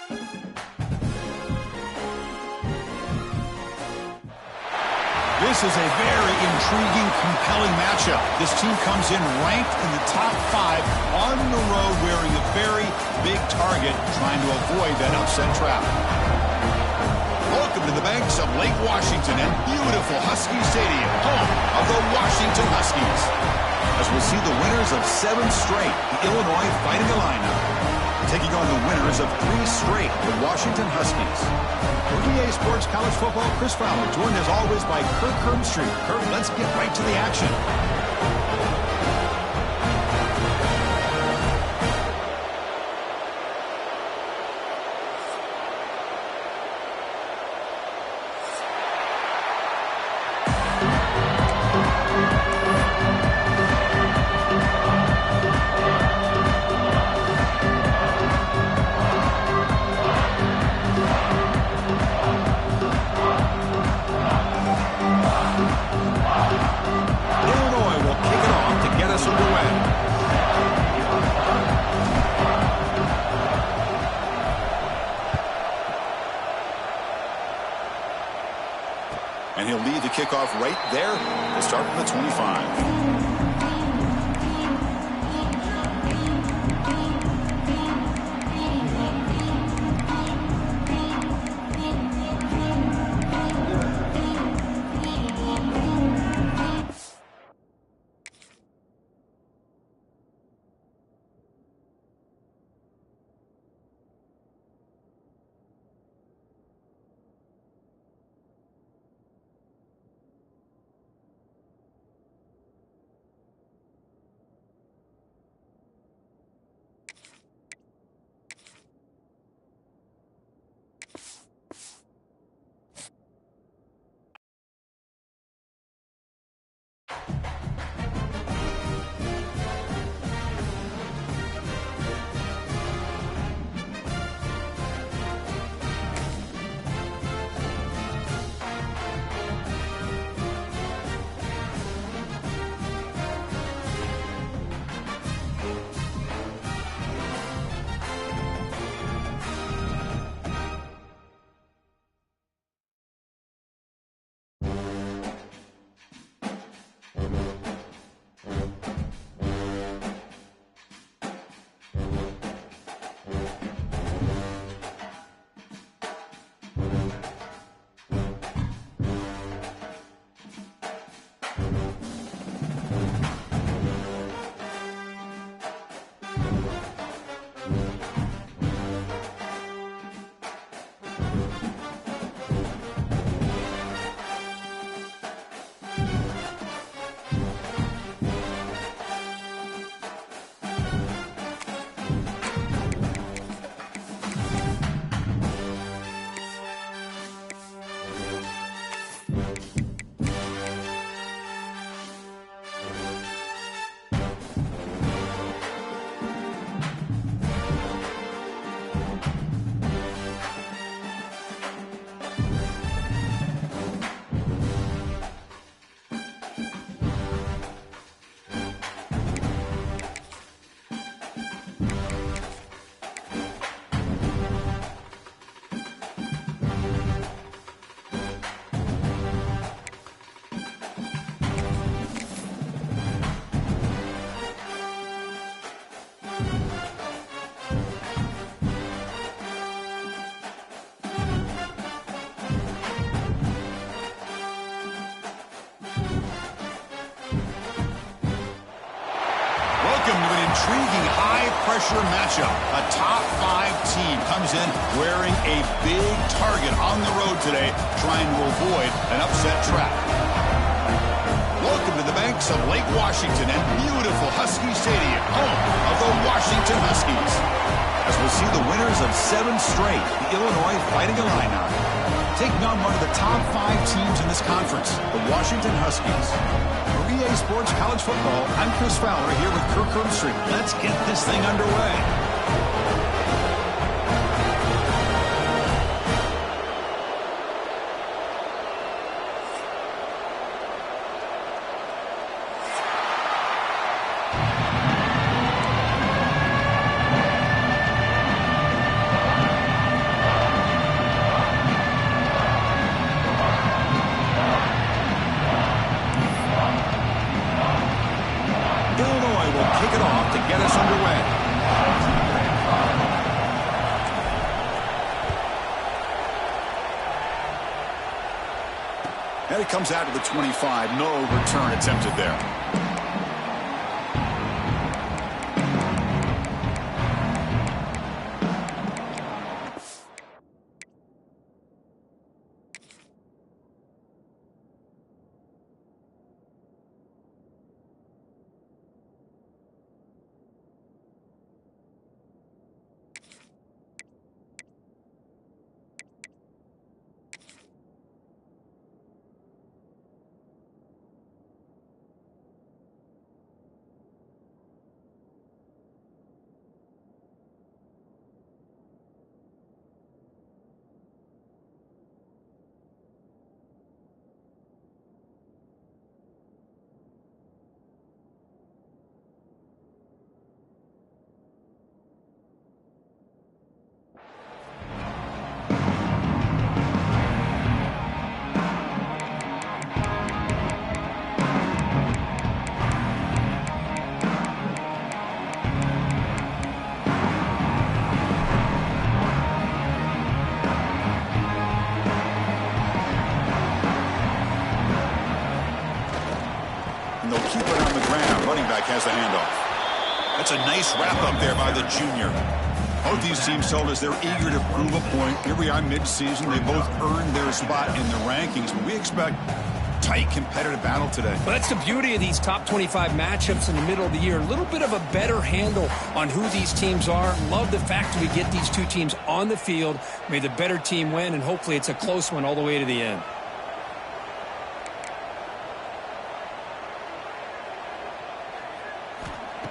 This is a very intriguing, compelling matchup. This team comes in ranked in the top 5 on the road wearing a very big target, trying to avoid that upset trap. Welcome to the banks of Lake Washington and beautiful Husky Stadium, home of the Washington Huskies. As we'll see the winners of 7 straight, the Illinois Fighting Illini, taking on the winners of 3 straight, the Washington Huskies. For EA Sports College Football, Chris Fowler, joined as always by Kirk Hermstreet. Kirk, let's get right to the action. And he'll lead the kickoff right there to start from the 25. Intriguing high-pressure matchup. A top-5 team comes in wearing a big target on the road today, trying to avoid an upset trap. Welcome to the banks of Lake Washington and beautiful Husky Stadium, home of the Washington Huskies. As we'll see the winners of 7 straight, the Illinois Fighting Illini, taking on one of the top 5 teams in this conference, the Washington Huskies. For EA Sports College Football, I'm Chris Fowler here with Kirk Hermstreet. Let's get this thing underway. And it comes out to the 25. No return attempted there. And they'll keep it on the ground. Running back has the handoff. That's a nice wrap-up there by the junior. Both these teams told us they're eager to prove a point. Here we are mid-season. They both earned their spot in the rankings. But we expect tight, competitive battle today. Well, that's the beauty of these top 25 matchups in the middle of the year. A little bit of a better handle on who these teams are. Love the fact that we get these two teams on the field. May the better team win, and hopefully it's a close one all the way to the end.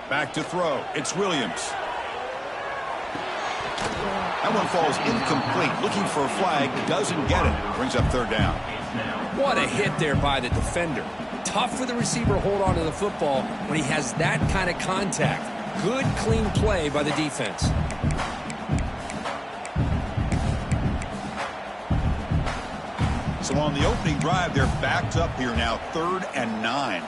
Back to throw. It's Williams. That one falls incomplete. Looking for a flag. Doesn't get it. Brings up third down. What a hit there by the defender. Tough for the receiver to hold on to the football when he has that kind of contact. Good, clean play by the defense. So on the opening drive, they're backed up here now. 3rd and 9.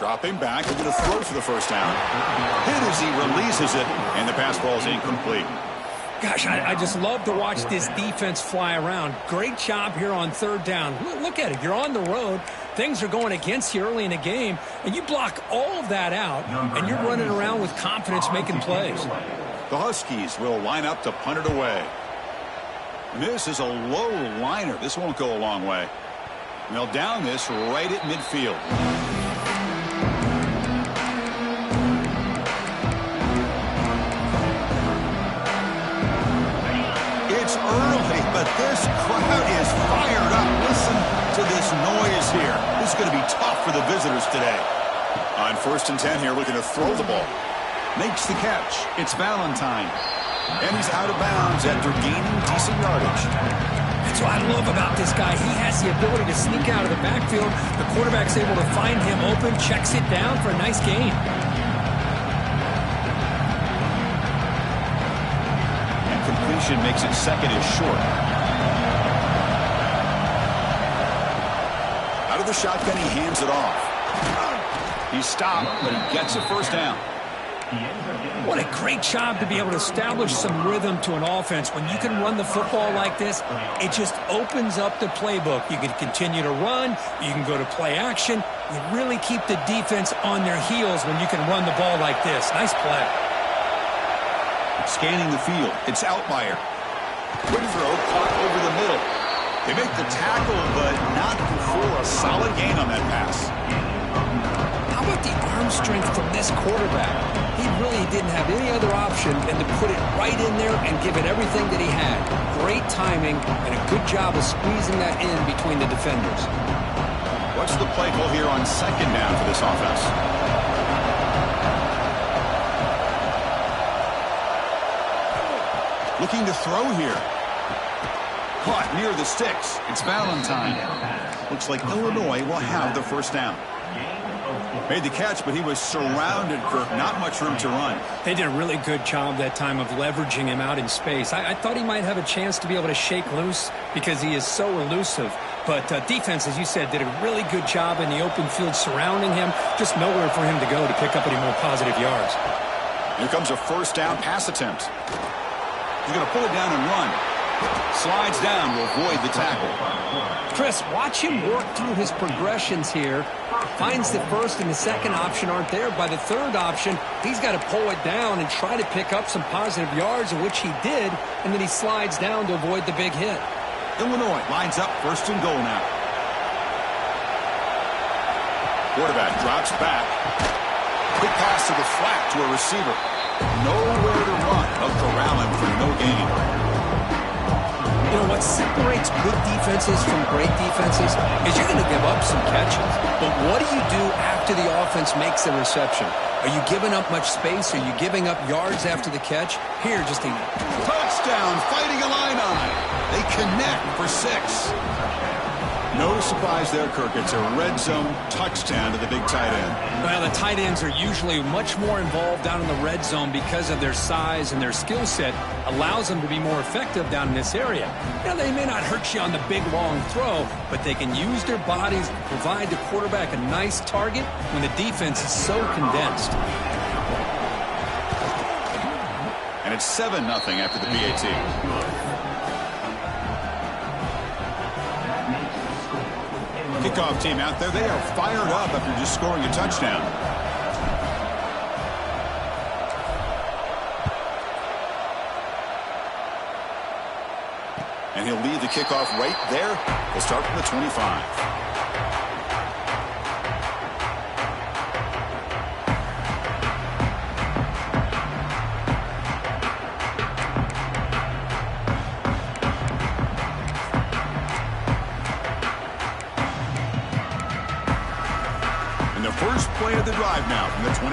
Dropping back, and going to throw for the first down. Hit as he releases it, and the pass ball is incomplete. Gosh, I just love to watch this defense fly around. Great job here on 3rd down. Look at it. You're on the road. Things are going against you early in the game, and you block all of that out, and you're running around with confidence making plays. The Huskies will line up to punt it away. This is a low liner. This won't go a long way. And they'll down this right at midfield. It's early, but this crowd is fired up. Listen to this noise here. This is going to be tough for the visitors today. On 1st and 10 here, looking to throw the ball. Makes the catch. It's Valentine. And he's out of bounds after gaining decent yardage. That's what I love about this guy. He has the ability to sneak out of the backfield. The quarterback's able to find him open, checks it down for a nice gain. Makes it 2nd and short. Out of the shotgun, he hands it off. He's stopped, but he gets a first down. What a great job to be able to establish some rhythm to an offense. When you can run the football like this, it just opens up the playbook. You can continue to run. You can go to play action. You really keep the defense on their heels when you can run the ball like this. Nice play. Scanning the field. It's Outlier. Quick throw, caught over the middle. They make the tackle, but not before a solid gain on that pass. How about the arm strength from this quarterback? He really didn't have any other option than to put it right in there and give it everything that he had. Great timing and a good job of squeezing that in between the defenders. What's the play call here on 2nd down for this offense? Looking to throw here. Caught near the sticks. It's Valentine. Looks like Illinois will have the first down. Made the catch, but he was surrounded, Kirk. Not much room to run. They did a really good job that time of leveraging him out in space. I thought he might have a chance to be able to shake loose because he is so elusive. But defense, as you said, did a really good job in the open field surrounding him. Just nowhere for him to go to pick up any more positive yards. Here comes a first down pass attempt. He's going to pull it down and run. Slides down to avoid the tackle. Chris, watch him work through his progressions here. Finds the first and the second option aren't there. By the third option, he's got to pull it down and try to pick up some positive yards, of which he did, and then he slides down to avoid the big hit. Illinois lines up first and goal now. Quarterback drops back. Quick pass to the flat to a receiver. Nowhere to run. They'll corral him for no gain. You know, what separates good defenses from great defenses is you're going to give up some catches. But what do you do after the offense makes the reception? Are you giving up much space? Are you giving up yards after the catch? Here, just a touchdown, fighting Illini. They connect for 6. No surprise there, Kirk. It's a red zone touchdown to the big tight end. Well, the tight ends are usually much more involved down in the red zone because of their size, and their skill set allows them to be more effective down in this area. Now, they may not hurt you on the big, long throw, but they can use their bodies to provide the quarterback a nice target when the defense is so condensed. And it's 7-0 after the PAT. Kickoff team out there. They are fired up after just scoring a touchdown. And he'll lead the kickoff right there. We'll start from the 25. First play of the drive now from the 25.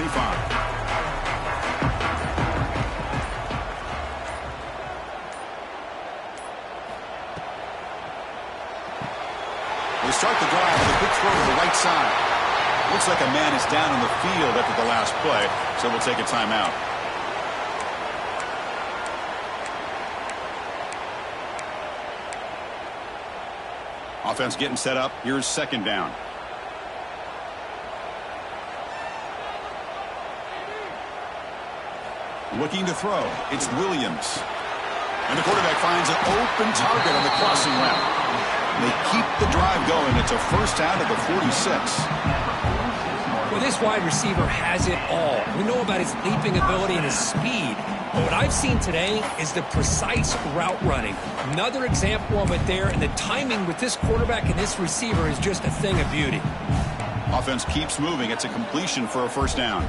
They start the drive with a quick throw to the right side. Looks like a man is down on the field after the last play, so we'll take a timeout. Offense getting set up. Here's second down. Looking to throw. It's Williams. And the quarterback finds an open target on the crossing route. They keep the drive going. It's a first down at the 46. Well, this wide receiver has it all. We know about his leaping ability and his speed. But what I've seen today is the precise route running. Another example of it there, and the timing with this quarterback and this receiver is just a thing of beauty. Offense keeps moving. It's a completion for a first down.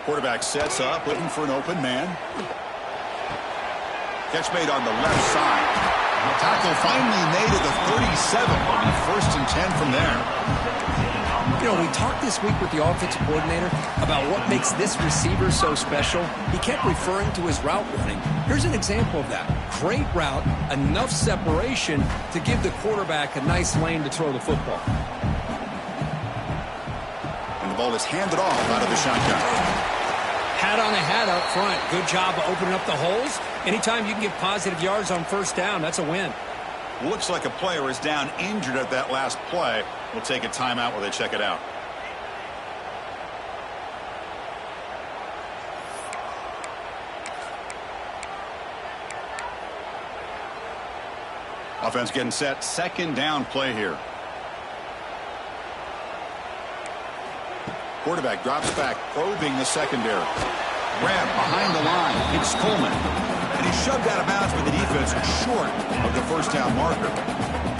Quarterback sets up, looking for an open man. Catch made on the left side. Tackle finally made at the 37. First and 10 from there. You know, we talked this week with the offensive coordinator about what makes this receiver so special. He kept referring to his route running. Here's an example of that. Great route, enough separation to give the quarterback a nice lane to throw the football. And the ball is handed off out of the shotgun. Hat on a hat up front. Good job of opening up the holes. Anytime you can get positive yards on first down, that's a win. Looks like a player is down injured at that last play. We'll take a timeout while they check it out. Offense getting set. Second down play here. Quarterback drops back, probing the secondary. Grab behind the line. It's Coleman. And he's shoved out of bounds by the defense short of the first down marker.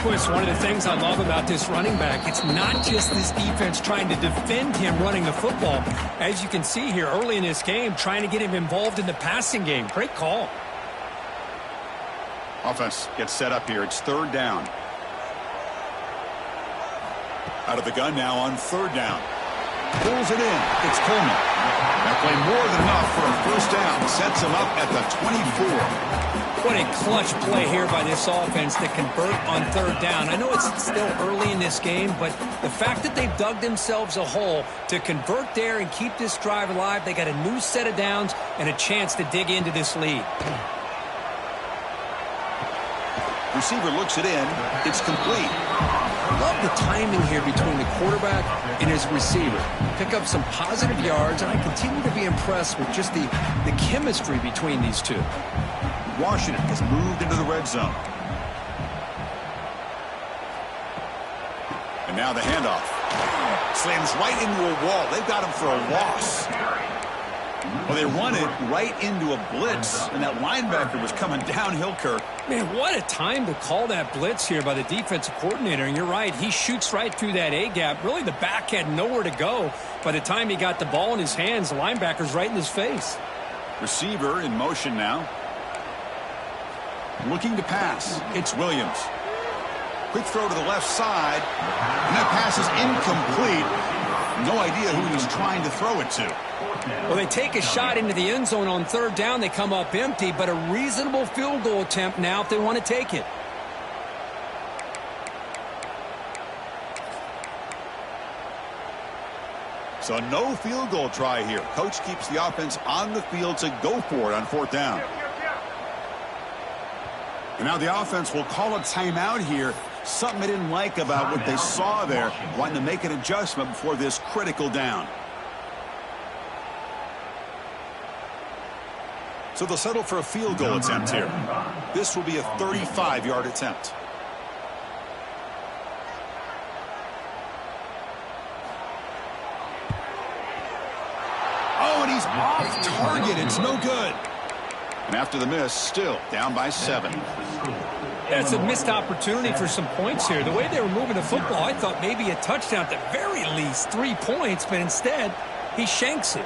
Chris, one of the things I love about this running back, it's not just this defense trying to defend him running the football. As you can see here early in this game, trying to get him involved in the passing game. Great call. Offense gets set up here. It's third down. Out of the gun now on third down. Pulls it in. It's Coleman. That play more than enough for a first down. Sets him up at the 24. What a clutch play here by this offense to convert on third down. I know it's still early in this game, but the fact that they've dug themselves a hole to convert there and keep this drive alive, they got a new set of downs, and a chance to dig into this lead. Receiver looks it in. It's complete. Love the timing here between the quarterback and his receiver. Pick up some positive yards, and I continue to be impressed with just the chemistry between these two. Washington has moved into the red zone. And now the handoff. Slams right into a wall. They've got him for a loss. Well, they run it right into a blitz, and that linebacker was coming downhill, Kirk. Man, what a time to call that blitz here by the defensive coordinator. And you're right, he shoots right through that A-gap. Really, the back had nowhere to go. By the time he got the ball in his hands, the linebacker's right in his face. Receiver in motion now. Looking to pass. It's Williams. Quick throw to the left side. And that pass is incomplete. No idea who he's trying to throw it to. Well, they take a shot into the end zone on third down. They come up empty, but a reasonable field goal attempt now if they want to take it. So no field goal try here. Coach keeps the offense on the field to go for it on fourth down. And now the offense will call a timeout here. Something they didn't like about what they saw there. Wanting to make an adjustment before this critical down. So they'll settle for a field goal attempt here. This will be a 35-yard attempt. Oh, and he's off target. It's no good. And after the miss, still down by 7. That's a missed opportunity for some points here. The way they were moving the football, I thought maybe a touchdown at the very least, 3 points, but instead, he shanks it.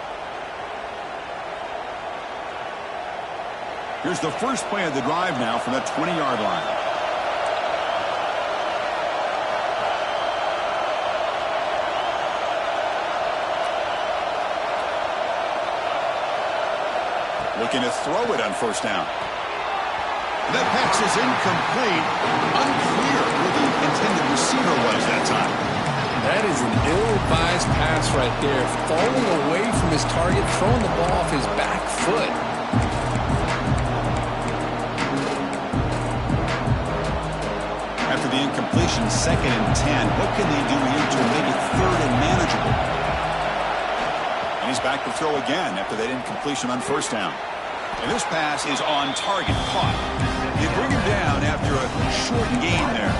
Here's the first play of the drive now from that 20-yard line. Looking to throw it on first down. That pass is incomplete. Unclear who the intended receiver was that time. That is an ill-advised pass right there. Falling away from his target, throwing the ball off his back foot. After the incompletion, 2nd and 10. What can they do here to make it 3rd and manageable? And he's back to throw again after that incompletion on first down. And this pass is on target, caught. They bring him down after a short gain there.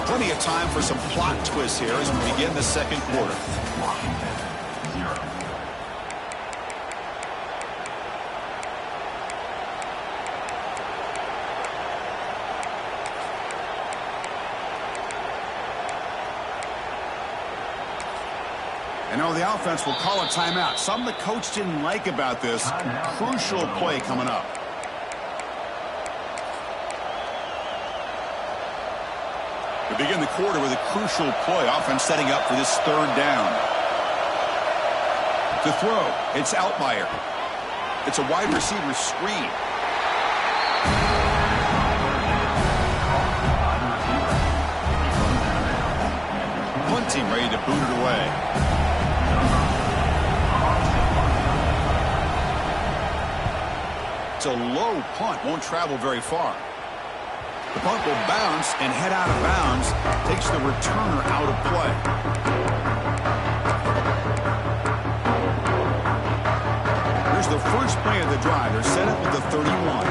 Plenty of time for some plot twists here as we begin the second quarter. And now the offense will call a timeout. Something the coach didn't like about this. Crucial play coming up. We begin the quarter with a crucial play. Offense setting up for this 3rd down. To throw, it's Altmaier. It's a wide receiver screen. Punt team ready to boot it away. It's a low punt, won't travel very far. The punt will bounce and head out of bounds. Takes the returner out of play. Here's the first play of the drive. They're set up at the 31.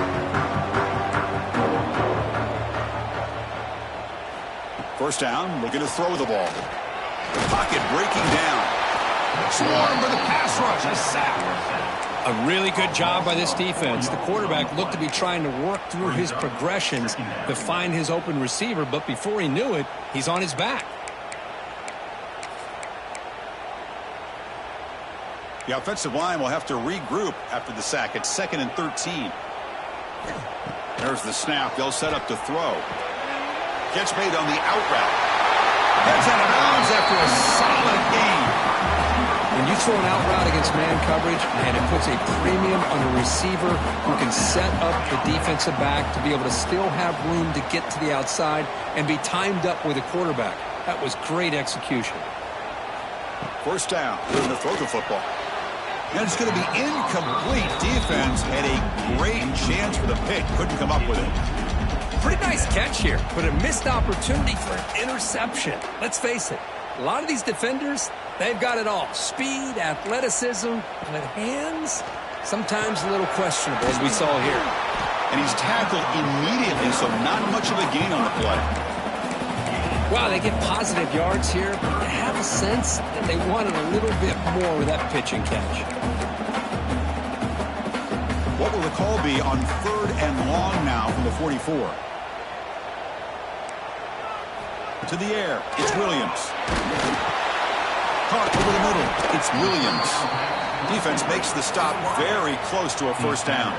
First down, looking to throw the ball. The pocket breaking down. Swarm for the pass rush. A sack. A really good job by this defense. The quarterback looked to be trying to work through his progressions to find his open receiver, but before he knew it, he's on his back. The offensive line will have to regroup after the sack. It's 2nd and 13. There's the snap. They'll set up to throw. Catch made on the out route. Gets out of bounds after a solid gain. When you throw an out route against man coverage, and it puts a premium on a receiver who can set up the defensive back to be able to still have room to get to the outside and be timed up with a quarterback. That was great execution. First down, looking to throw the football. And it's going to be incomplete. Defense had a great chance for the pick. Couldn't come up with it. Pretty nice catch here, but a missed opportunity for an interception. Let's face it, a lot of these defenders, they've got it all. Speed, athleticism, but hands, sometimes a little questionable, as we saw here. And he's tackled immediately, so not much of a gain on the play. Wow, they get positive yards here, but you have a sense that they wanted a little bit more with that pitch and catch. What will the call be on 3rd and long now from the 44? To the air, it's Williams. Caught over the middle, it's Williams. Defense makes the stop very close to a first down.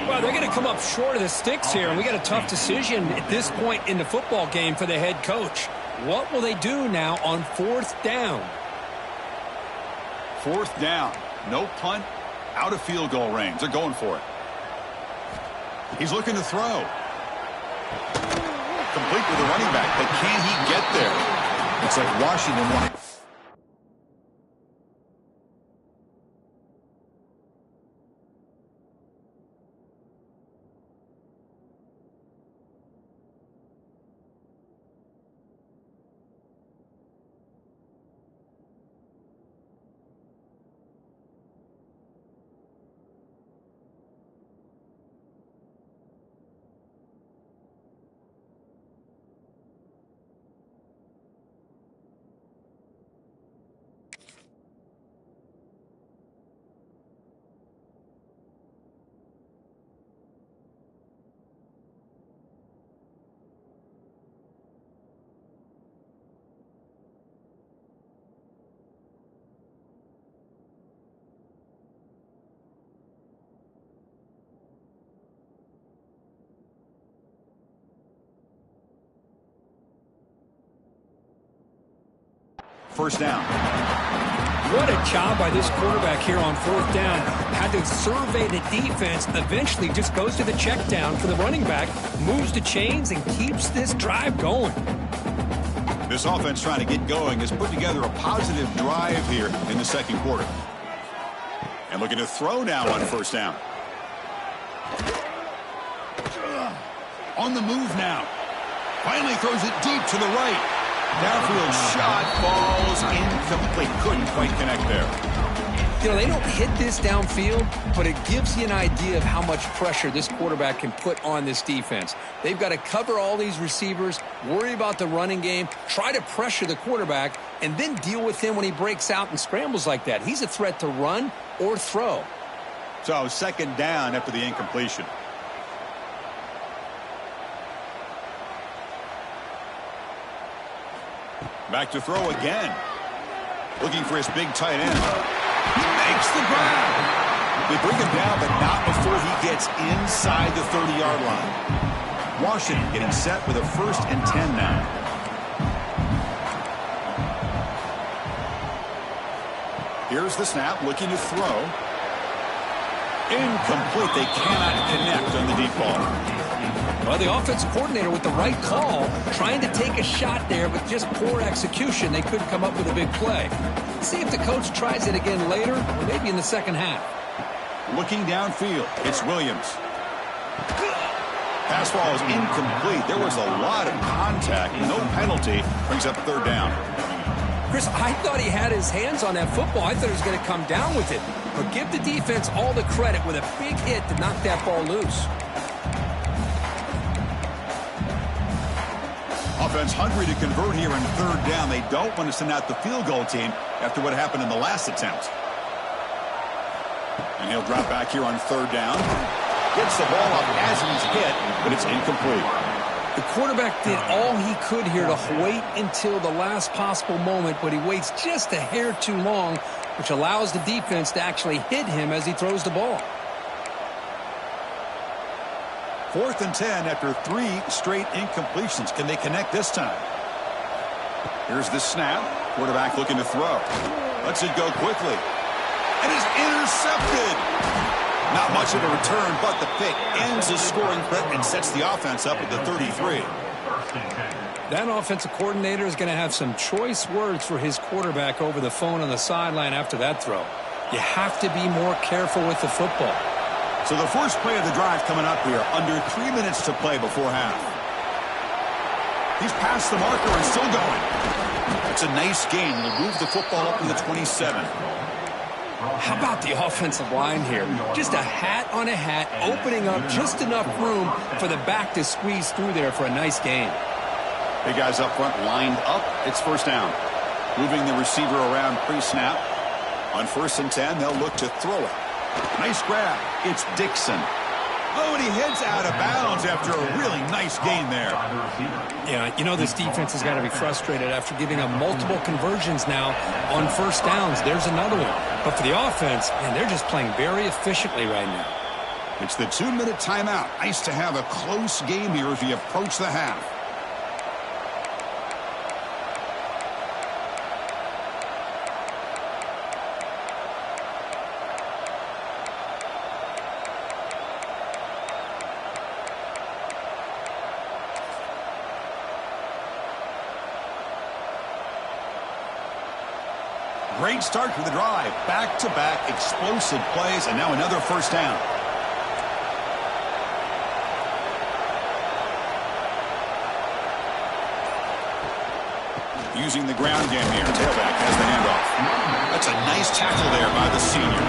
Well, they're going to come up short of the sticks here, and we got a tough decision at this point in the football game for the head coach. What will they do now on 4th down? 4th down, no punt, out of field goal range. They're going for it. He's looking to throw. Complete with the running back, but can he get there? It's like Washington wanted. First down. What a job by this quarterback here on 4th down. Had to survey the defense, eventually just goes to the check down for the running back, moves the chains, and keeps this drive going. This offense trying to get going has put together a positive drive here in the 2nd quarter. And looking to throw now on 1st down. On the move now. Finally throws it deep to the right. Downfield shot falls incomplete. Couldn't quite connect there. You know, they don't hit this downfield, but it gives you an idea of how much pressure this quarterback can put on this defense. They've got to cover all these receivers, worry about the running game, try to pressure the quarterback, and then deal with him when he breaks out and scrambles like that. He's a threat to run or throw. So 2nd down after the incompletion. Back to throw again. Looking for his big tight end. He makes the grab. They bring him down, but not before he gets inside the 30-yard line. Washington getting set with a 1st and 10 now. Here's the snap, looking to throw. Incomplete. They cannot connect on the deep ball. Well, the offensive coordinator with the right call, trying to take a shot there, but just poor execution. They couldn't come up with a big play. See if the coach tries it again later, or maybe in the 2nd half. Looking downfield, it's Williams. Pass ball is incomplete. There was a lot of contact. No penalty. Brings up 3rd down. Chris, I thought he had his hands on that football. I thought he was going to come down with it. But give the defense all the credit with a big hit to knock that ball loose. Offense hungry to convert here in 3rd down. They don't want to send out the field goal team after what happened in the last attempt. And he'll drop back here on 3rd down. Gets the ball up as he's hit, but it's incomplete. The quarterback did all he could here to wait until the last possible moment, but he waits just a hair too long, which allows the defense to actually hit him as he throws the ball. 4th and 10 after 3 straight incompletions. Can they connect this time? Here's the snap. Quarterback looking to throw. Lets it go quickly. And is intercepted. Not much of a return, but the pick ends his scoring threat and sets the offense up at the 33. That offensive coordinator is going to have some choice words for his quarterback over the phone on the sideline after that throw. You have to be more careful with the football. So the first play of the drive coming up here. Under 3 minutes to play before half. He's past the marker and still going. That's a nice gain. He'll move the football up to the 27. How about the offensive line here? Just a hat on a hat, opening up just enough room for the back to squeeze through there for a nice gain. Big guys up front lined up. It's first down. Moving the receiver around pre-snap. On 1st and 10, they'll look to throw it. Nice grab. It's Dixon. Oh, and he heads out of bounds after a really nice gain there. Yeah, you know this defense has got to be frustrated after giving up multiple conversions now on first downs. There's another one. But for the offense, man, they're just playing very efficiently right now. It's the 2-minute timeout. Nice to have a close game here as we approach the half. Great start to the drive. Back-to-back explosive plays, and now another first down. Using the ground game here. Tailback has the handoff. That's a nice tackle there by the senior.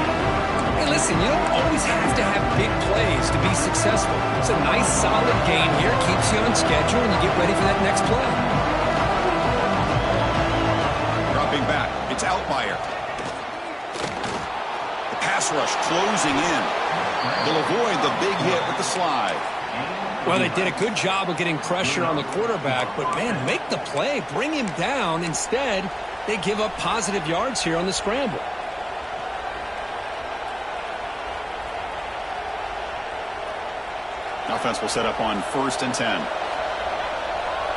Hey, listen, you don't always have to have big plays to be successful. It's a nice, solid gain here. Keeps you on schedule, and you get ready for that next play. Back. It's Altmaier. The pass rush closing in. They'll avoid the big hit with the slide. Well, they did a good job of getting pressure on the quarterback, but, man, make the play. Bring him down. Instead, they give up positive yards here on the scramble. Offense will set up on 1st and 10.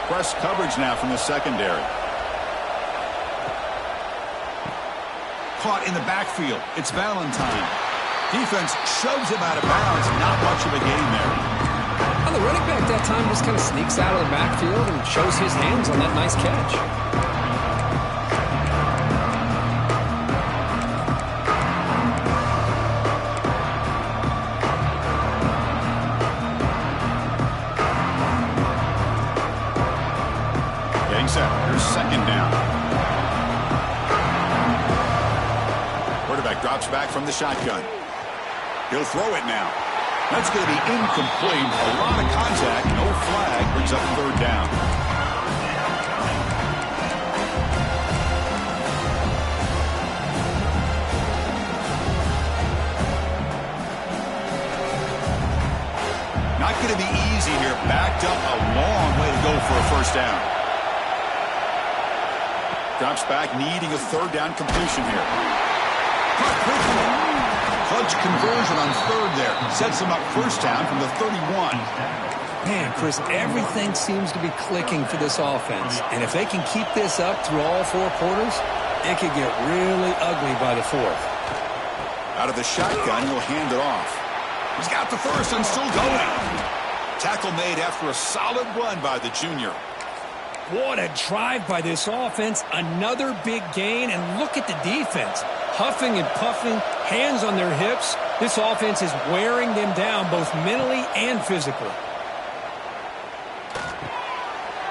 Press coverage now from the secondary. Caught in the backfield. It's Valentine. Defense shoves him out of bounds. Not much of a gain there. Well, the running back that time just kind of sneaks out of the backfield and shows his hands on that nice catch. Getting set. Here's 2nd down. Drops back from the shotgun. He'll throw it now. That's going to be incomplete. A lot of contact. No flag. Brings up 3rd down. Not going to be easy here. Backed up a long way to go for a first down. Drops back, needing a 3rd down completion here. Clutch conversion on 3rd there. Sets him up first down from the 31. Man, Chris, everything seems to be clicking for this offense. And if they can keep this up through all 4 quarters, it could get really ugly by the 4th. Out of the shotgun, he'll hand it off. He's got the first and still going. Tackle made after a solid run by the junior. What a drive by this offense. Another big gain, and look at the defense. Huffing and puffing, hands on their hips. This offense is wearing them down both mentally and physically.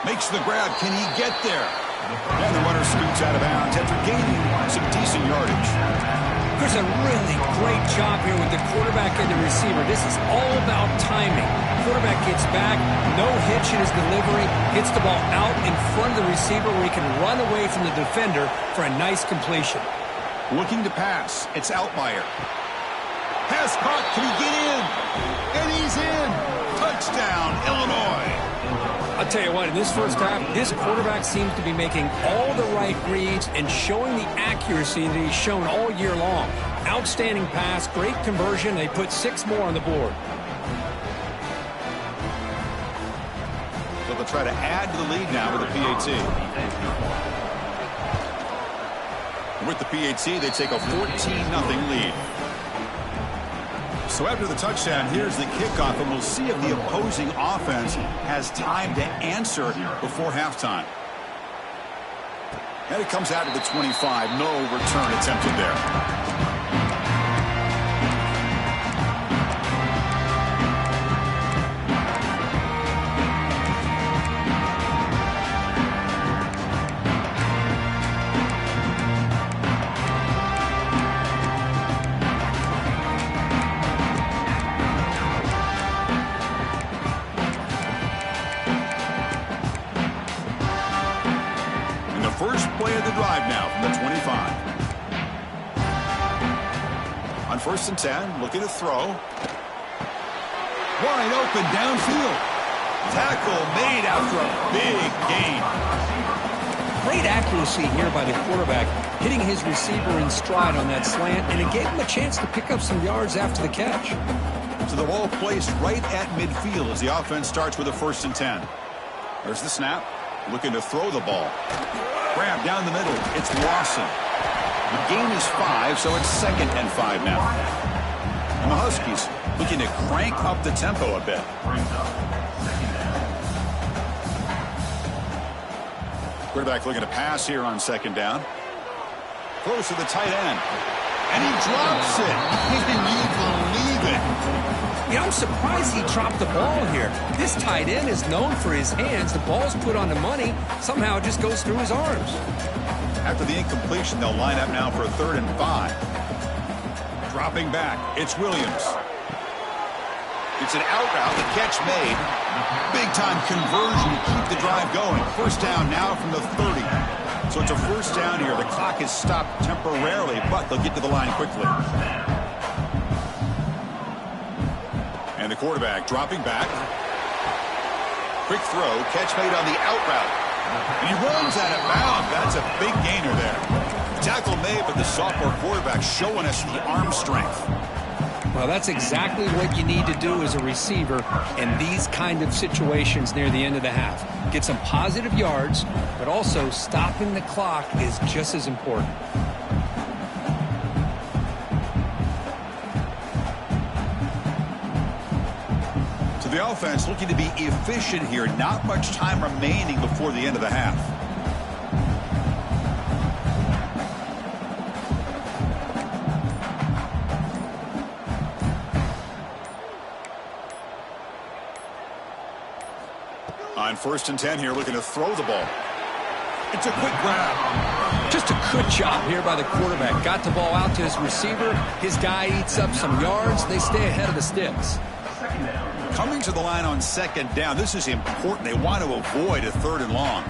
Makes the grab. Can he get there? And the runner scoots out of bounds after gaining some decent yardage. There's a really great job here with the quarterback and the receiver. This is all about timing. Quarterback gets back, no hitch in his delivery, hits the ball out in front of the receiver where he can run away from the defender for a nice completion. Looking to pass. It's Altmaier. Pass caught. Can he get in? And he's in. Touchdown, Illinois. I'll tell you what, in this first half, this quarterback seems to be making all the right reads and showing the accuracy that he's shown all year long. Outstanding pass, great conversion. They put 6 more on the board. So they'll try to add to the lead now with the PAT. With the PAT, they take a 14-0 lead. So after the touchdown, here's the kickoff, and we'll see if the opposing offense has time to answer before halftime. And it comes out to the 25. No return attempted there. First play of the drive now from the 25. On 1st and 10, looking to throw. Wide open downfield. Tackle made after a big gain. Great accuracy here by the quarterback, hitting his receiver in stride on that slant, and it gave him a chance to pick up some yards after the catch. So the ball placed right at midfield as the offense starts with a 1st and 10. There's the snap. Looking to throw the ball. Grab down the middle. It's Lawson. The gain is 5, so it's 2nd and 5 now. And the Huskies looking to crank up the tempo a bit. Quarterback looking to pass here on 2nd down. Close to the tight end. And he drops it. Can you believe it? Yeah, I'm surprised he dropped the ball here. This tight end is known for his hands. The ball's put on the money. Somehow it just goes through his arms. After the incompletion, they'll line up now for a 3rd and 5. Dropping back, it's Williams. It's an out route, the catch made. Big-time conversion to keep the drive going. 1st down now from the 30. So it's a 1st down here. The clock is stopped temporarily, but they'll get to the line quickly. And the quarterback dropping back. Quick throw, catch made on the out route. And he runs out of bounds. That's a big gainer there. Tackle made, but the sophomore quarterback showing us the arm strength. Well, that's exactly what you need to do as a receiver in these kind of situations near the end of the half. Get some positive yards, but also stopping the clock is just as important. The offense looking to be efficient here. Not much time remaining before the end of the half. On 1st and 10 here, looking to throw the ball. It's a quick grab. Just a good job here by the quarterback. Got the ball out to his receiver. His guy eats up some yards. They stay ahead of the sticks. Coming to the line on 2nd down. This is important. They want to avoid a 3rd and long.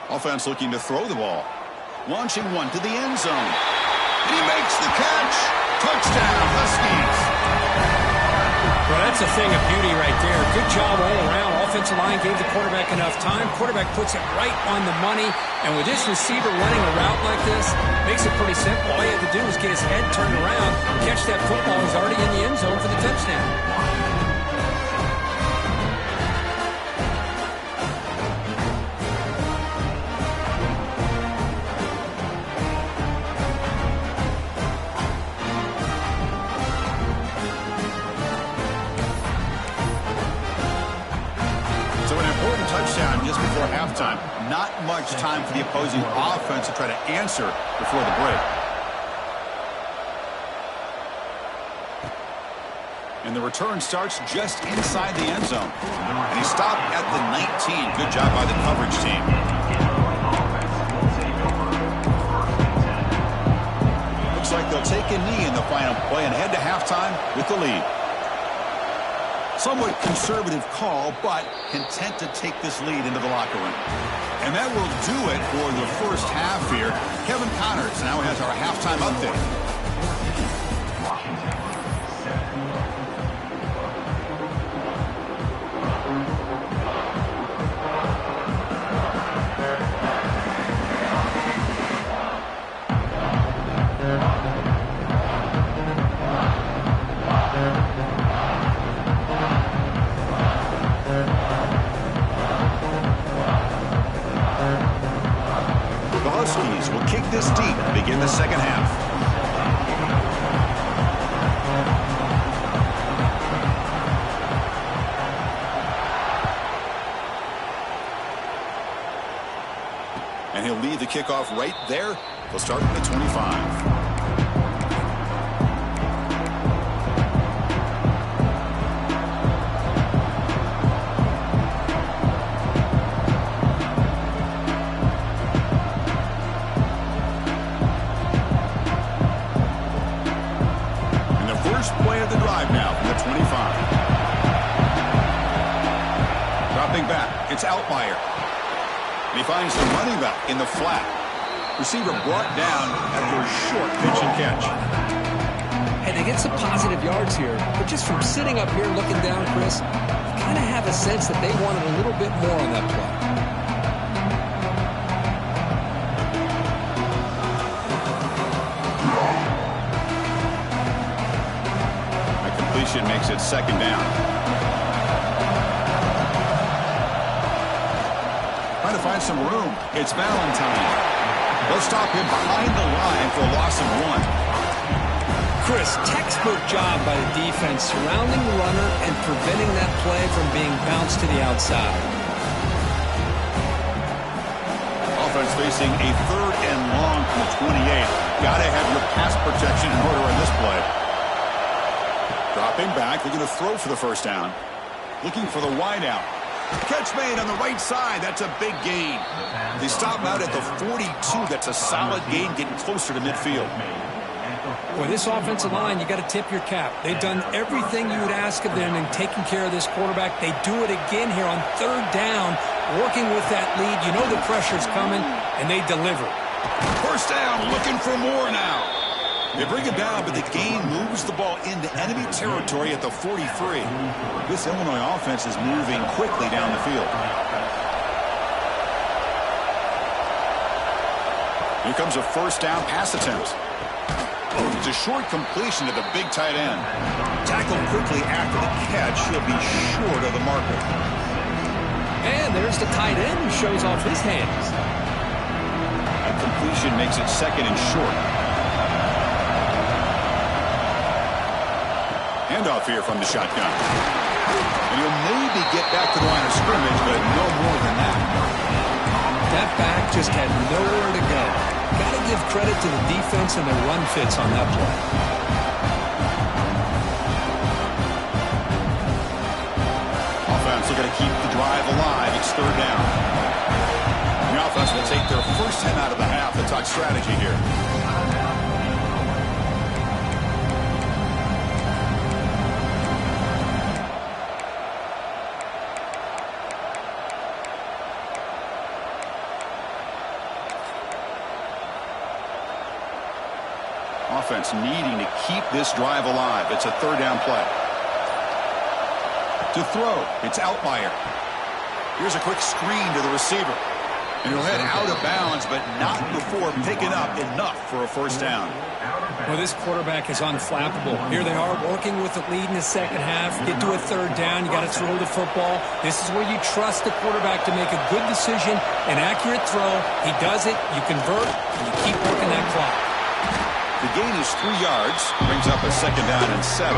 Offense looking to throw the ball. Launching one to the end zone. And he makes the catch. Touchdown, Huskies. Well, that's a thing of beauty right there. Good job all around. Offensive line gave the quarterback enough time. Quarterback puts it right on the money. And with this receiver running a route like this, makes it pretty simple. All you have to do is get his head turned around, catch that football. He's already in the end zone for the touchdown. Touchdown just before halftime. Not much time for the opposing offense to try to answer before the break. And the return starts just inside the end zone. And he stopped at the 19. Good job by the coverage team. Looks like they'll take a knee in the final play and head to halftime with the lead. Somewhat conservative call, but content to take this lead into the locker room. And that will do it for the first half here. Kevin Connors now has our halftime update. he'll lead the kickoff right there. They'll start at the 25. Play of the drive now from the 25. Dropping back, it's Altmaier. And he finds the running back in the flat. Receiver brought down after a short pitch and catch. Hey, they get some positive yards here, but just from sitting up here looking down, Chris, you kind of have a sense that they wanted a little bit more on that play. Makes it second down. Trying to find some room. It's Valentine. They'll stop him behind the line for a loss of 1. Chris, textbook job by the defense surrounding the runner and preventing that play from being bounced to the outside. Offense facing a 3rd and long from the 28. Got to have your pass protection in order on this play. Dropping back, they're going to throw for the first down. Looking for the wideout. Catch made on the right side. That's a big gain. They stop him out at the 42. That's a solid gain, getting closer to midfield. Boy, this offensive line, you got to tip your cap. They've done everything you would ask of them in taking care of this quarterback. They do it again here on 3rd down, working with that lead. You know the pressure's coming, and they deliver. First down, looking for more now. They bring it down, but the gain moves the ball into enemy territory at the 43. This Illinois offense is moving quickly down the field. Here comes a first down pass attempt. It's a short completion to the big tight end. Tackled quickly after the catch. He'll be short of the marker. And there's the tight end who shows off his hands. A completion makes it second and short. Handoff here from the shotgun. And he'll maybe get back to the line of scrimmage, but no more than that. That back just had nowhere to go. Got to give credit to the defense and their run fits on that play. Offense looking to keep the drive alive. It's 3rd down. The offense will take their first 10 out of the half. They talk strategy here. Offense needing to keep this drive alive. It's a 3rd down play. To throw, it's Altmaier. Here's a quick screen to the receiver. And he'll head out of bounds, but not before picking up enough for a first down. Well, this quarterback is unflappable. Here they are working with the lead in the second half. Get to a 3rd down, you got to throw the football. This is where you trust the quarterback to make a good decision, an accurate throw. He does it, you convert, and you keep working that clock. The gain is 3 yards, brings up a 2nd down and 7.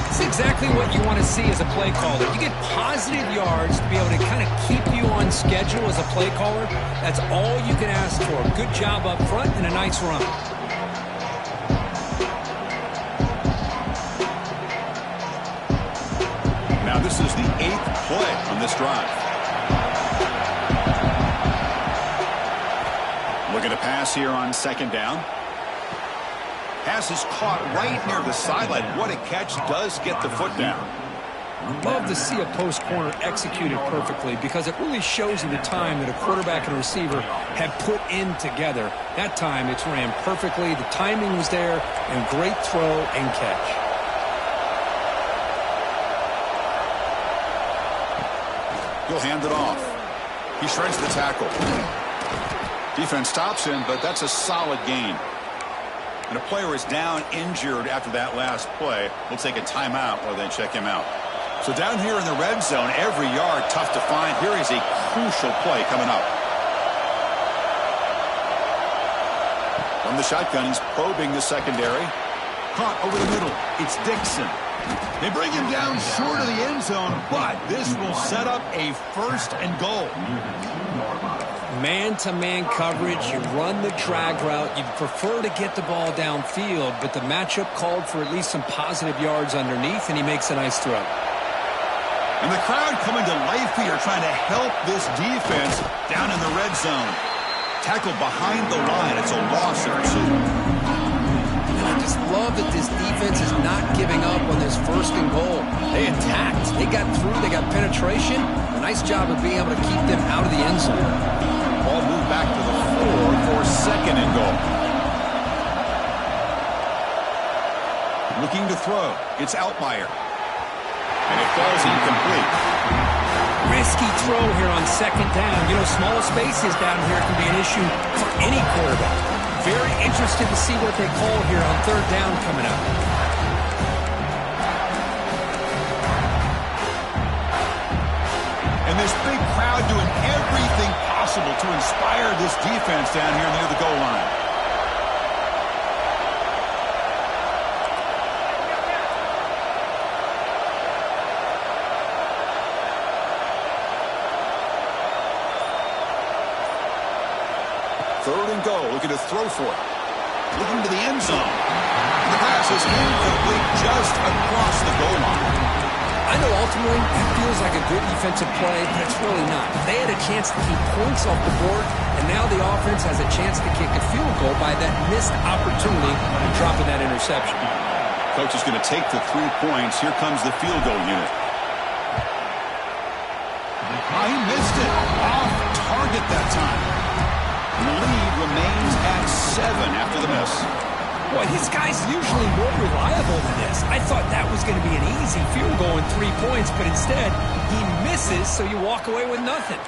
It's exactly what you want to see as a play caller. You get positive yards to be able to kind of keep you on schedule as a play caller. That's all you can ask for. Good job up front and a nice run. Now this is the 8th play on this drive. Looking to pass here on 2nd down. Pass is caught right near the sideline. What a catch. Does get the foot down. Love to see a post corner executed perfectly because it really shows you the time that a quarterback and a receiver have put in together. That time it's ran perfectly. The timing was there, and great throw and catch. He'll hand it off. He shreds the tackle. Defense stops him, but that's a solid gain. And a player is down injured after that last play. We'll take a timeout while they check him out. So down here in the red zone, every yard tough to find. Here is a crucial play coming up. From the shotgun, he's probing the secondary. Caught over the middle. It's Dixon. They bring him down short of the end zone, but this will set up a 1st and goal. Man-to-man coverage, you run the drag route. You'd prefer to get the ball downfield, but the matchup called for at least some positive yards underneath, and he makes a nice throw. And the crowd coming to life here, trying to help this defense down in the red zone. Tackled behind the line. It's a loss of 2. And I just love that this defense is not giving up on this 1st and goal. They attacked. They got through. They got penetration. A nice job of being able to keep them out of the end zone. Ball moved back to the 4 for 2nd and goal. Looking to throw. It's Altmaier. And it falls incomplete. Risky throw here on 2nd down. You know, small spaces down here can be an issue for any quarterback. Very interested to see what they call here on 3rd down coming up. And this big crowd doing everything possible to inspire this defense down here near the goal line. Third and goal, looking to throw for it. Looking to the end zone. And the pass is incomplete just across the goal line. I know ultimately it feels like a good defensive play, but it's really not. They had a chance to keep points off the board, and now the offense has a chance to kick a field goal by that missed opportunity of dropping that interception. Coach is going to take the 3 points. Here comes the field goal unit. He missed it. Off target that time. And the lead remains at 7 after the miss. Boy, this guy's usually more reliable than this. I thought that was going to be an easy field goal in 3 points, but instead, he misses, so you walk away with nothing.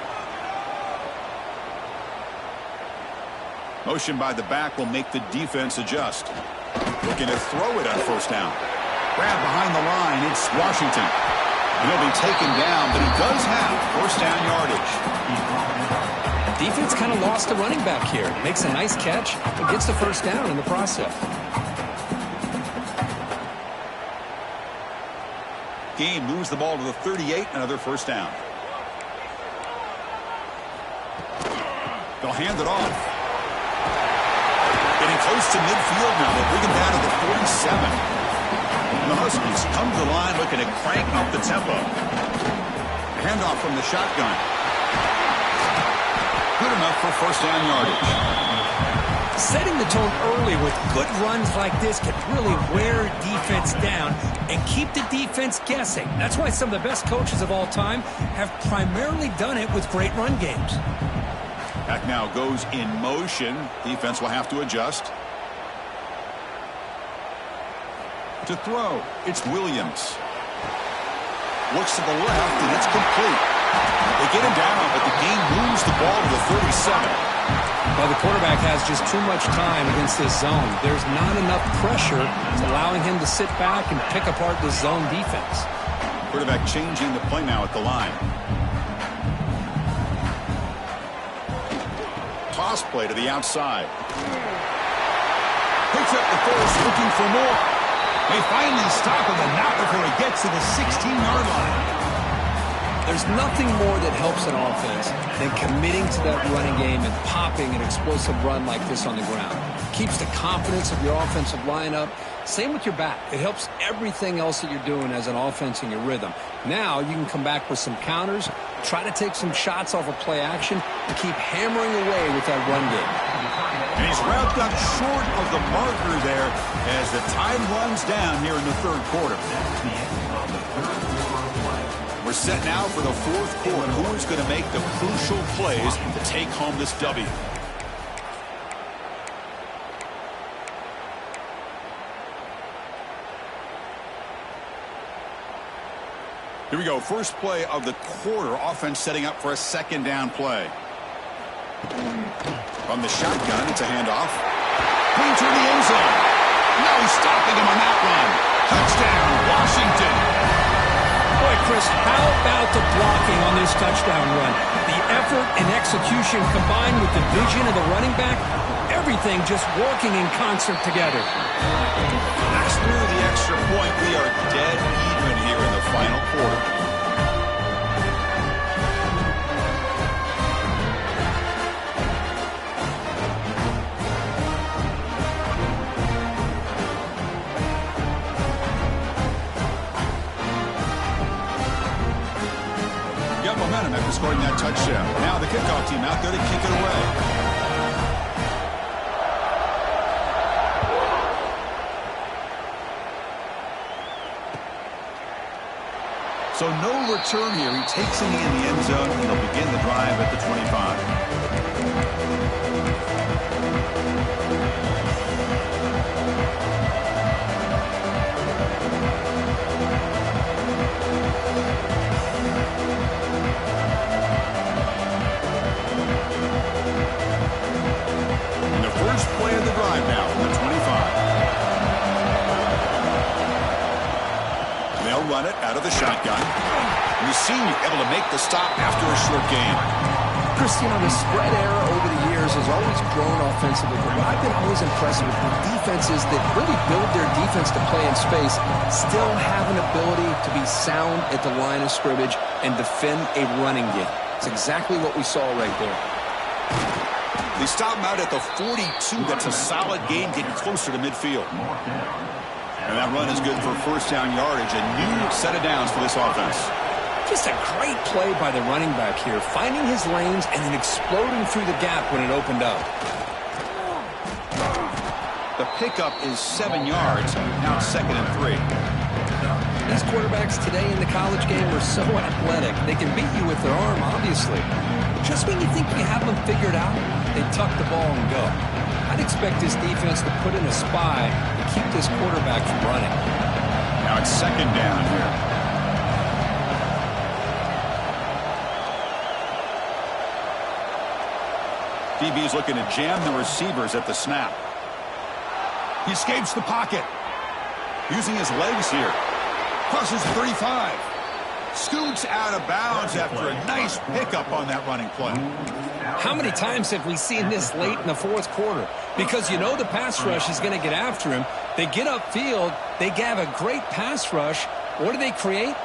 Motion by the back will make the defense adjust. Looking to throw it on 1st down. Grab behind the line, it's Washington. And he'll be taken down, but he does have 1st down yardage. Defense kind of lost the running back here. Makes a nice catch and gets the 1st down in the process. Game moves the ball to the 38, another 1st down. They'll hand it off. Getting close to midfield now. They'll bring him down to the 47. And the Huskies come to the line looking to crank up the tempo. Handoff from the shotgun. Good enough for 1st down yardage. Setting the tone early with good runs like this can really wear defense down and keep the defense guessing. That's why some of the best coaches of all time have primarily done it with great run games. Back now goes in motion. Defense will have to adjust. To throw, it's Williams. Looks to the left, and it's complete. They get him down, but the game moves the ball to the 37. Well, the quarterback has just too much time against this zone. There's not enough pressure. It's allowing him to sit back and pick apart this zone defense. Quarterback changing the play now at the line. Toss play to the outside. Picks up the force, looking for more. They finally stop him, and not before he gets to the 16-yard line. There's nothing more that helps an offense than committing to that running game and popping an explosive run like this on the ground. Keeps the confidence of your offensive lineup. Same with your back. It helps everything else that you're doing as an offense in your rhythm. Now you can come back with some counters, try to take some shots off of play action, and keep hammering away with that run game. And he's wrapped up short of the marker there as the time runs down here in the 3rd quarter. We're set now for the 4th quarter. Who is going to make the crucial plays to take home this W? Here we go. First play of the quarter. Offense setting up for a 2nd down play. From the shotgun, it's a handoff. Clean to the end zone. No stopping him on that one. Touchdown, Washington. Boy, Chris, how about the blocking on this touchdown run? The effort and execution combined with the vision of the running back, everything just working in concert together. That's through the extra point. We are dead even here in the final quarter. momentum after scoring that touchdown. Now the kickoff team out there to kick it away. So no return here. He takes it in the end zone, and they'll begin the drive at the 25. First play of the drive now from the 25. They'll run it out of the shotgun. And the senior able to make the stop after a short gain. Chris, you know, the spread era over the years has always grown offensively, but what I've been always impressed with defenses that really build their defense to play in space still have an ability to be sound at the line of scrimmage and defend a running game. It's exactly what we saw right there. They stop him out at the 42. That's a solid gain, getting closer to midfield. And that run is good for first down yardage. A new set of downs for this offense. Just a great play by the running back here, finding his lanes and then exploding through the gap when it opened up. The pickup is 7 yards. Now it's 2nd and 3. These quarterbacks today in the college game are so athletic. They can beat you with their arm, obviously. Just when you think you have them figured out, they tuck the ball and go. I'd expect this defense to put in a spy to keep this quarterback from running. Now it's 2nd down here. DB's looking to jam the receivers at the snap. He escapes the pocket. Using his legs here. Crosses 35. Scoots out of bounds after a nice pickup on that running play. How many times have we seen this late in the fourth quarter? Because you know the pass rush is going to get after him. They get upfield. They have a great pass rush. What do they create?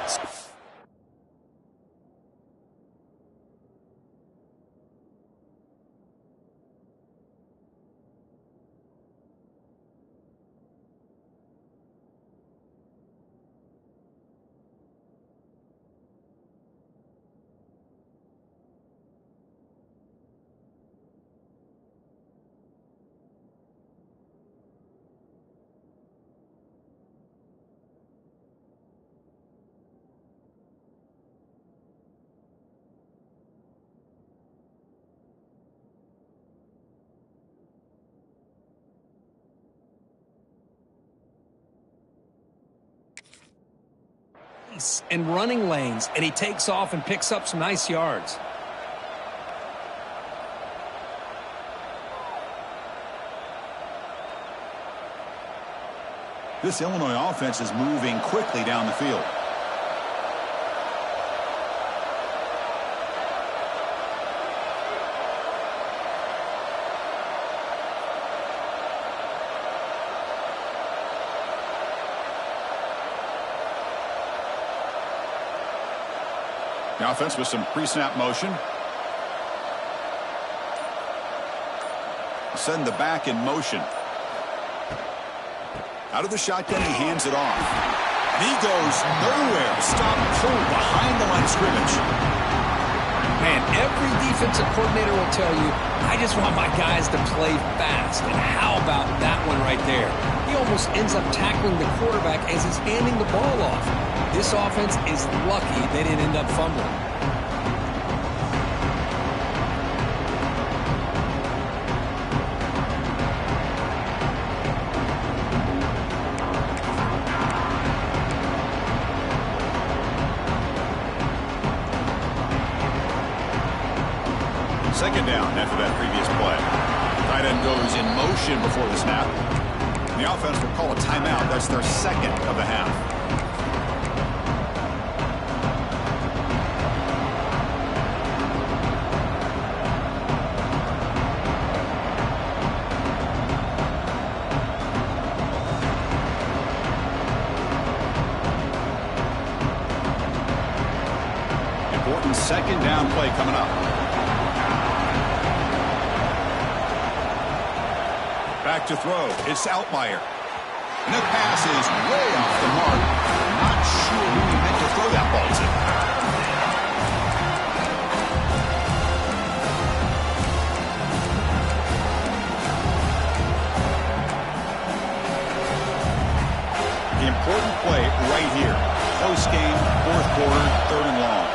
And running lanes, and he takes off and picks up some nice yards. This Illinois offense is moving quickly down the field. The offense with some pre-snap motion. Send the back in motion. Out of the shotgun, he hands it off. And he goes nowhere. Stop cold behind the line of scrimmage. Man, every defensive coordinator will tell you, I just want my guys to play fast. And how about that one right there? He almost ends up tackling the quarterback as he's handing the ball off. This offense is lucky they didn't end up fumbling. Second down after that previous play. Tight end goes in motion before the snap. The offense will call a timeout. That's their second of the half. Important second down play coming up. Back to throw. It's Altmaier. And the pass is way off the mark. Not sure who he meant to throw that ball to. Fourth quarter, third and long.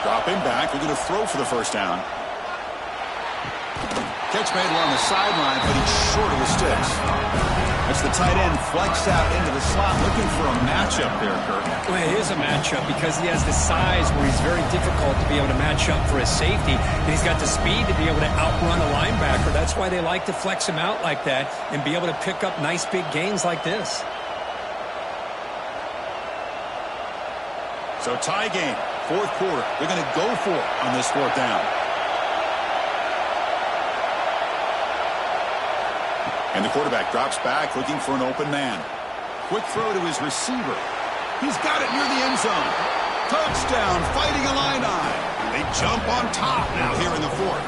Dropping back. They're going to throw for the first down. Catch made along the sideline, but he's short of the sticks. That's the tight end flexed out into the slot, looking for a matchup there, Kirk. Well, it is a matchup because he has the size where he's very difficult to be able to match up for his safety, and he's got the speed to be able to outrun a linebacker. That's why they like to flex him out like that and be able to pick up nice big gains like this. So tie game, fourth quarter. They're going to go for it on this fourth down. And the quarterback drops back, looking for an open man. Quick throw to his receiver. He's got it near the end zone. Touchdown, Fighting Illini. They jump on top now here in the fourth.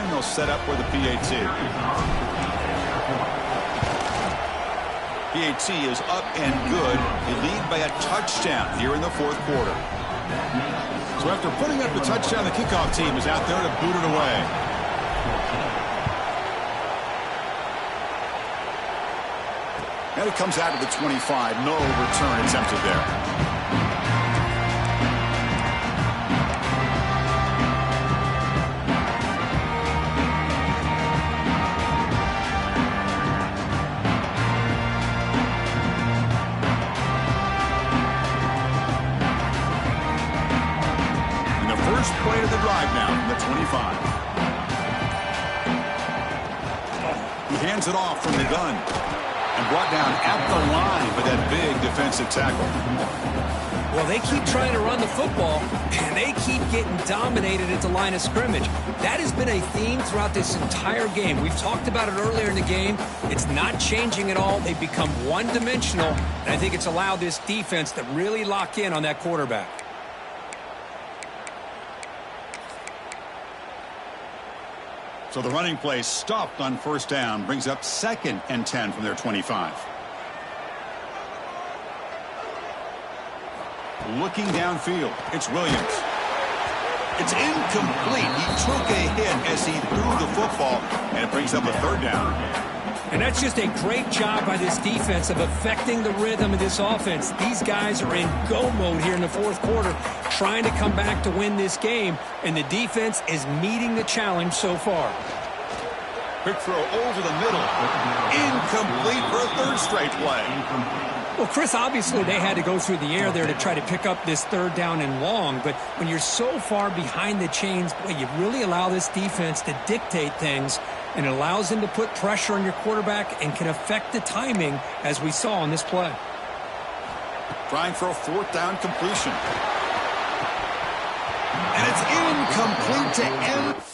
And they'll set up for the PAT. PAT is up and good. They lead by a touchdown here in the fourth quarter. So after putting up the touchdown, the kickoff team is out there to boot it away. And it comes out of the 25. No return attempted there. Play of the drive now from the 25. He hands it off from the gun and brought down at the line by that big defensive tackle. Well, they keep trying to run the football, and they keep getting dominated at the line of scrimmage. That has been a theme throughout this entire game. We've talked about it earlier in the game. It's not changing at all. They've become one-dimensional, and I think it's allowed this defense to really lock in on that quarterback. So the running play stopped on first down, brings up 2nd and 10 from their 25. Looking downfield, it's Williams. It's incomplete. He took a hit as he threw the football, and it brings up a third down. And that's just a great job by this defense of affecting the rhythm of this offense. These guys are in go mode here in the fourth quarter, trying to come back to win this game, and the defense is meeting the challenge so far. Quick throw over the middle. Incomplete for a third straight play. Well, Chris, obviously they had to go through the air there to try to pick up this third down and long, but when you're so far behind the chains, boy, you really allow this defense to dictate things, and it allows them to put pressure on your quarterback and can affect the timing, as we saw on this play. Trying for a fourth down completion. And it's incomplete to end.